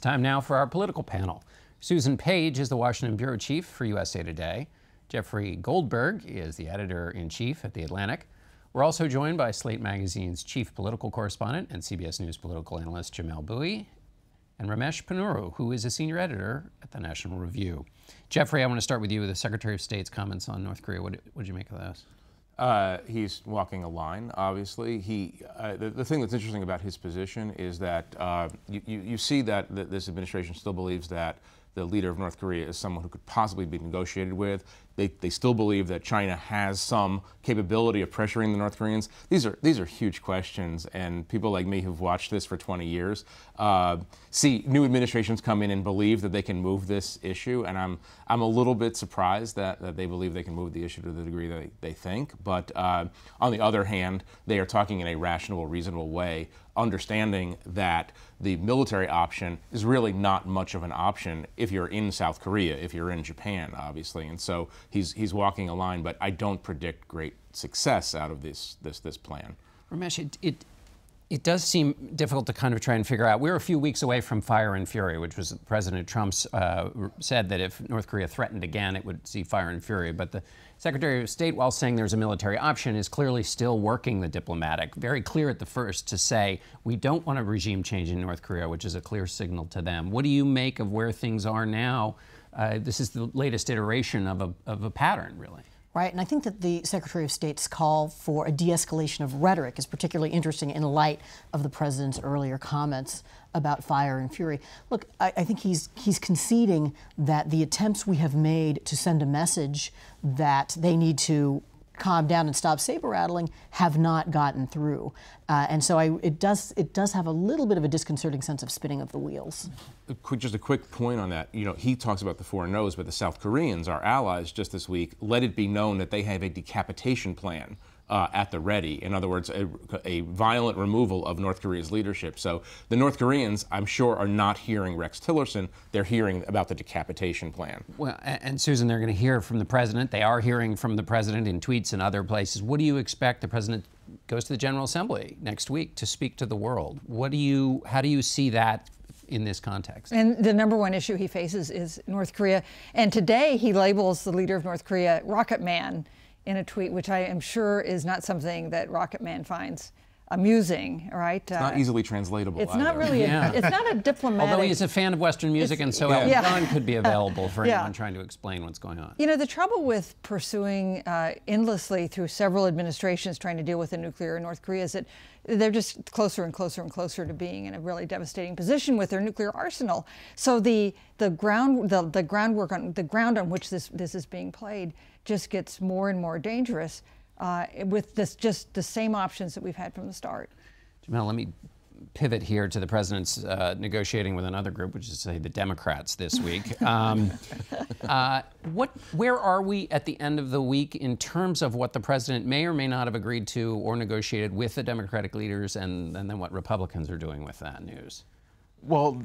time now for our political panel. Susan Page is the Washington bureau chief for USA Today. Jeffrey Goldberg is the editor-in-chief at The Atlantic. We're also joined by Slate Magazine's chief political correspondent and CBS News political analyst Jamelle Bouie, and Ramesh Ponnuru, who is a senior editor at the National Review. Jeffrey, I want to start with you with the Secretary of State's comments on North Korea. What did you make of those? He's walking a line, obviously. The thing that's interesting about his position is that you see that this administration still believes that the leader of North Korea is someone who could possibly be negotiated with. They still believe that China has some capability of pressuring the North Koreans. These are huge questions, and people like me who've watched this for 20 years see new administrations come in and believe that they can move this issue, and I'm a little bit surprised that they believe they can move the issue to the degree that they think. But on the other hand, they are talking in a rational, reasonable way, understanding that the military option is really not much of an option if you're in South Korea, if you're in Japan, obviously. And so he's walking a line, but I don't predict great success out of this plan. Ramesh, it does seem difficult to kind of try and figure out. We're a few weeks away from Fire and Fury, which was President Trump's said that if North Korea threatened again, it would see Fire and Fury. But the Secretary of State, while saying there's a military option, is clearly still working the diplomatic, very clear at the first to say, we don't want a regime change in North Korea, which is a clear signal to them. What do you make of where things are now? This is the latest iteration of a pattern, really. Right, and I think that the Secretary of State's call for a de-escalation of rhetoric is particularly interesting in light of the president's earlier comments about Fire and Fury. Look, I think he's conceding that the attempts we have made to send a message that they need to calm down and stop saber rattling have not gotten through, and so it does have a little bit of a disconcerting sense of spinning of the wheels. Just a quick point on that. You know, he talks about the four no's, but the South Koreans, our allies, just this week, let it be known that they have a decapitation plan at the ready. In other words, a violent removal of North Korea's leadership. So the North Koreans, I'm sure, are not hearing Rex Tillerson. They're hearing about the decapitation plan. Well, and Susan, they're going to hear from the president. They are hearing from the president in tweets and other places. What do you expect? The president goes to the General Assembly next week to speak to the world. How do you see that in this context? And the number one issue he faces is North Korea. And today he labels the leader of North Korea Rocket Man in a tweet, which I am sure is not something that Rocket Man finds amusing, right? It's not easily translatable. It's either. not really. It's not a diplomatic. Although he's a fan of Western music, and so Elton John could be available for anyone trying to explain what's going on. You know, the trouble with pursuing endlessly through several administrations trying to deal with the nuclear in North Korea is that they're just closer and closer and closer to being in a really devastating position with their nuclear arsenal. So the ground on which this is being played just gets more and more dangerous with just the same options that we've had from the start. Jamelle, let me pivot here to the president's negotiating with another group, which is, say, the Democrats this week. Where are we at the end of the week in terms of what the president may or may not have agreed to or negotiated with the Democratic leaders, and then what Republicans are doing with that news? Well,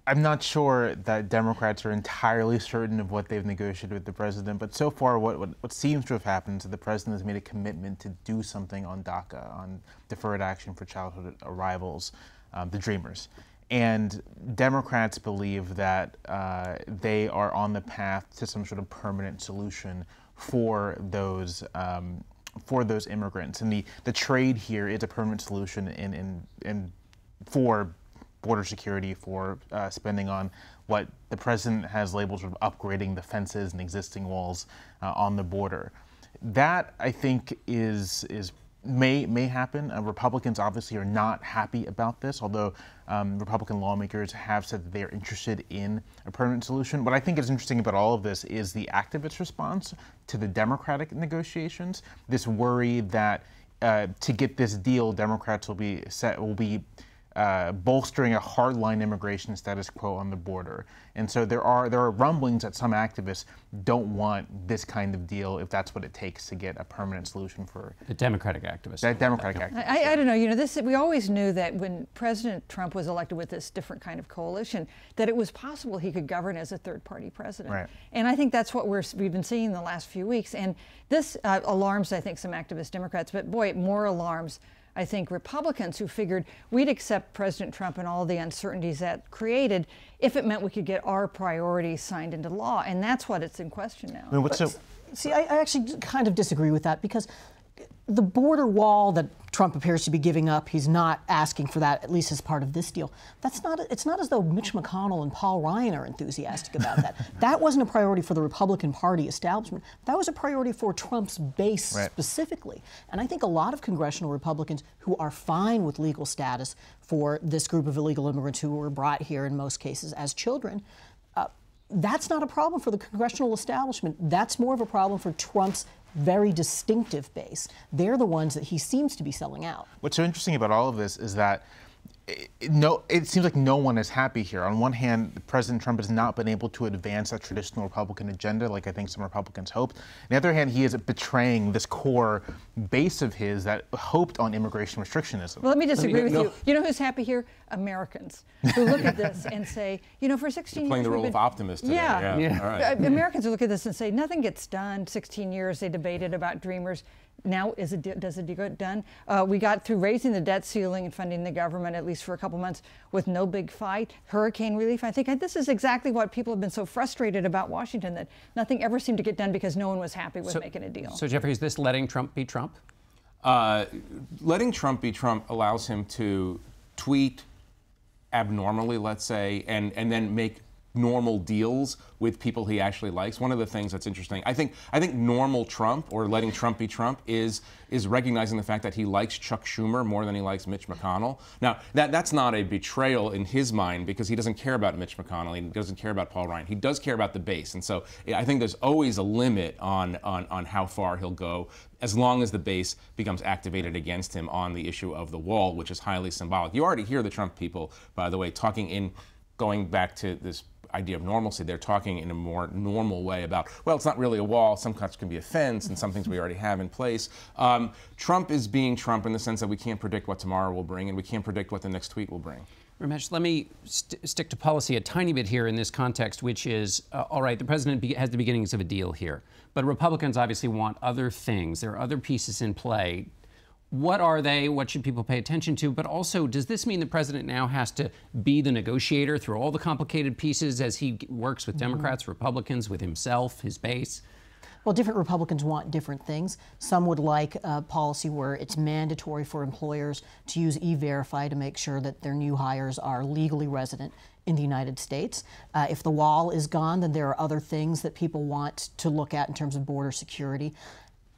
I'm not sure that Democrats are entirely certain of what they've negotiated with the president, but so far what seems to have happened is the president has made a commitment to do something on DACA, on Deferred Action for Childhood Arrivals, the Dreamers. And Democrats believe that they are on the path to some sort of permanent solution for those immigrants. And the trade here is a permanent solution for border security, for spending on what the president has labeled sort of upgrading the fences and existing walls on the border. That, I think, may happen. Republicans obviously are not happy about this, although Republican lawmakers have said that they are interested in a permanent solution. What I think is interesting about all of this is the activist response to the Democratic negotiations. This worry that to get this deal, Democrats will be bolstering a hardline immigration status quo on the border. And so there are rumblings that some activists don't want this kind of deal if that's what it takes to get a permanent solution for the Democratic activists. I don't know. You know, we always knew that when President Trump was elected with this different kind of coalition, that it was possible he could govern as a third-party president. Right. And I think that's what we've been seeing in the last few weeks. And this alarms, I think, some activist Democrats. But boy, it more alarms I think, Republicans who figured we'd accept President Trump and all the uncertainties that created if it meant we could get our priorities signed into law. And that's what it's in question now. I mean, See, I actually kind of disagree with that, because the border wall that Trump appears to be giving up, he's not asking for that, at least as part of this deal. It's not as though Mitch McConnell and Paul Ryan are enthusiastic about that. That wasn't a priority for the Republican Party establishment. That was a priority for Trump's base specifically. And I think a lot of congressional Republicans who are fine with legal status for this group of illegal immigrants who were brought here in most cases as children, that's not a problem for the congressional establishment. That's more of a problem for Trump's very distinctive base. They're the ones that he seems to be selling out. What's so interesting about all of this is that it seems like no one is happy here. On one hand, President Trump has not been able to advance a traditional Republican agenda like I think some Republicans hoped. On the other hand, he is betraying this core base of his that hoped on immigration restrictionism. Well, let me disagree with you. You know who's happy here? Americans who look at this and say, you know, for 16 years... Playing the role of optimist today. Yeah. All right. Americans who look at this and say, nothing gets done. 16 years they debated about Dreamers. Now, does it get done? We got through raising the debt ceiling and funding the government, at least for a couple months, with no big fight. Hurricane relief. I think this is exactly what people have been so frustrated about Washington, that nothing ever seemed to get done because no one was happy with making a deal. So, Jeffrey, is this letting Trump be Trump? Letting Trump be Trump allows him to tweet abnormally, let's say, and then make normal deals with people he actually likes. One of the things that's interesting, I think normal Trump, or letting Trump be Trump, is recognizing the fact that he likes Chuck Schumer more than he likes Mitch McConnell. Now, that's not a betrayal in his mind, because he doesn't care about Mitch McConnell, he doesn't care about Paul Ryan. He does care about the base, and so I think there's always a limit on how far he'll go, as long as the base becomes activated against him on the issue of the wall, which is highly symbolic. You already hear the Trump people, by the way, going back to this idea of normalcy, they're talking in a more normal way about, well, it's not really a wall, some cuts can be a fence, and some things we already have in place. Trump is being Trump in the sense that we can't predict what tomorrow will bring, and we can't predict what the next tweet will bring. Ramesh, let me stick to policy a tiny bit here in this context, which is, all right, the president has the beginnings of a deal here, but Republicans obviously want other things. There are other pieces in play. What are they? What should people pay attention to? But also, does this mean the president now has to be the negotiator through all the complicated pieces as he works with Democrats, Republicans, with himself, his base? Well, different Republicans want different things. Some would like a policy where it's mandatory for employers to use E-Verify to make sure that their new hires are legally resident in the United States. If the wall is gone, then there are other things that people want to look at in terms of border security.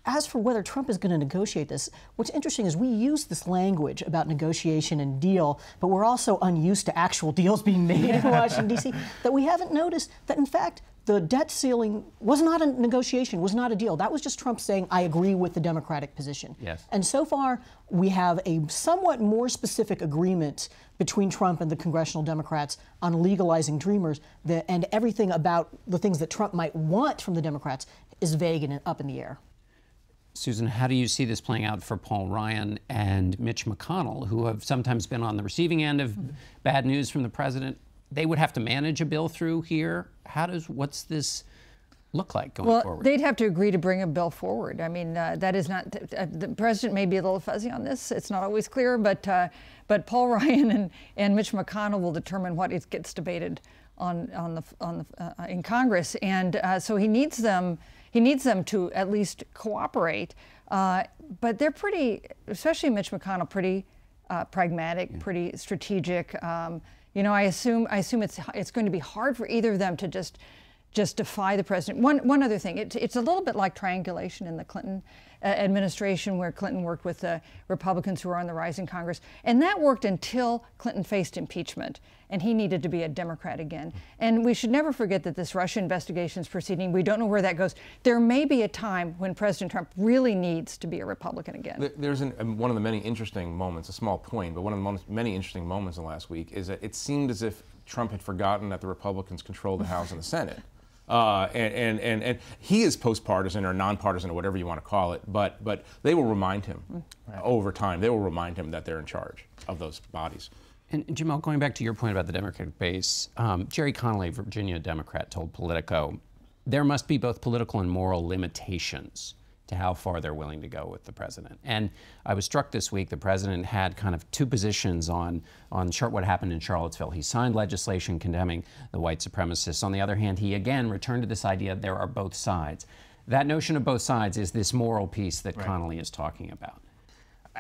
As for whether Trump is going to negotiate this, what's interesting is we use this language about negotiation and deal, but we're also unused to actual deals being made in Washington, D.C., that we haven't noticed that, in fact, the debt ceiling was not a negotiation, was not a deal. That was just Trump saying, I agree with the Democratic position. Yes. And so far, we have a somewhat more specific agreement between Trump and the congressional Democrats on legalizing Dreamers, and everything about the things that Trump might want from the Democrats is vague and up in the air. Susan, how do you see this playing out for Paul Ryan and Mitch McConnell, who have sometimes been on the receiving end of bad news from the president? They would have to manage a bill through here. What's this look like going forward? Well, they'd have to agree to bring a bill forward. I mean, that is not, the president may be a little fuzzy on this. It's not always clear, but Paul Ryan and Mitch McConnell will determine what it gets debated in Congress, and so he needs them. He needs them to at least cooperate, but they're pretty, especially Mitch McConnell, pretty pragmatic, pretty strategic. You know, I assume it's going to be hard for either of them to just defy the president. One other thing, it's a little bit like triangulation in the Clinton administration, where Clinton worked with the Republicans who were on the rise in Congress, and that worked until Clinton faced impeachment, and he needed to be a Democrat again. And we should never forget that this Russia investigation is proceeding. We don't know where that goes. There may be a time when President Trump really needs to be a Republican again. There's one of the many interesting moments, a small point, but one of the many interesting moments in the last week is that it seemed as if Trump had forgotten that the Republicans control the House and the Senate. And he is post-partisan or non-partisan or whatever you want to call it, but they will remind him over time. They will remind him that they're in charge of those bodies. And Jamelle, going back to your point about the Democratic base, Jerry Connolly, Virginia Democrat, told Politico, there must be both political and moral limitations to how far they're willing to go with the president. And I was struck this week, the president had kind of two positions on what happened in Charlottesville. He signed legislation condemning the white supremacists. On the other hand, he again returned to this idea there are both sides. That notion of both sides is this moral piece that Connolly is talking about.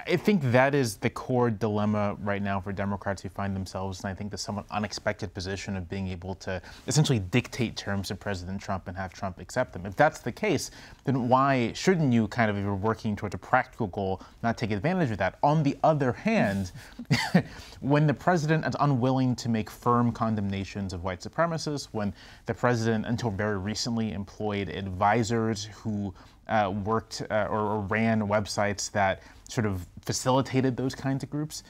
I think that is the core dilemma right now for Democrats who find themselves in, I think, the somewhat unexpected position of being able to essentially dictate terms to President Trump and have Trump accept them. If that's the case, then why shouldn't you kind of, if you're working towards a practical goal, not take advantage of that? On the other hand, when the president is unwilling to make firm condemnations of white supremacists, when the president, until very recently, employed advisors who worked or ran websites that sort of facilitated those kinds of groups.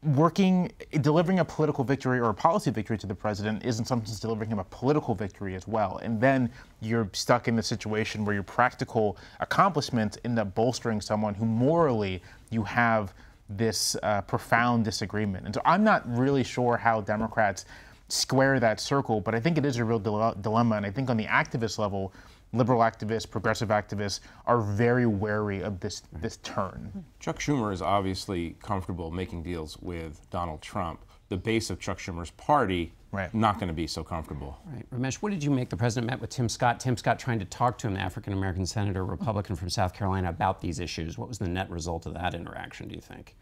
Delivering a political victory or a policy victory to the president is in some sense delivering him a political victory as well. And then you're stuck in the situation where your practical accomplishments end up bolstering someone who morally you have this profound disagreement. And so I'm not really sure how Democrats square that circle, but I think it is a real dilemma. And I think on the activist level, liberal activists, progressive activists are very wary of this turn. Chuck Schumer is obviously comfortable making deals with Donald Trump. The base of Chuck Schumer's party, not going to be so comfortable. Right. Ramesh, what did you make? The president met with Tim Scott. Tim Scott trying to talk to him, the African-American senator, Republican from South Carolina, about these issues. What was the net result of that interaction, do you think?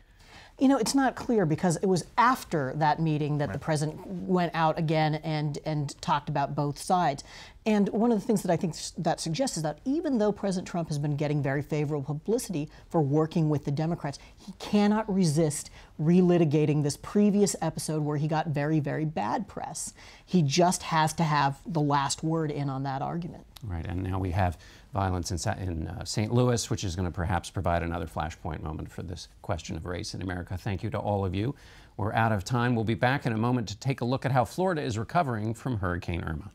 You know, it's not clear because it was after that meeting that the president went out again and talked about both sides. And one of the things that I think that suggests is that even though President Trump has been getting very favorable publicity for working with the Democrats, he cannot resist relitigating this previous episode where he got very, very bad press. He just has to have the last word in on that argument. Right, and now we have violence in St. Louis, which is going to perhaps provide another flashpoint moment for this question of race in America. Thank you to all of you. We're out of time. We'll be back in a moment to take a look at how Florida is recovering from Hurricane Irma.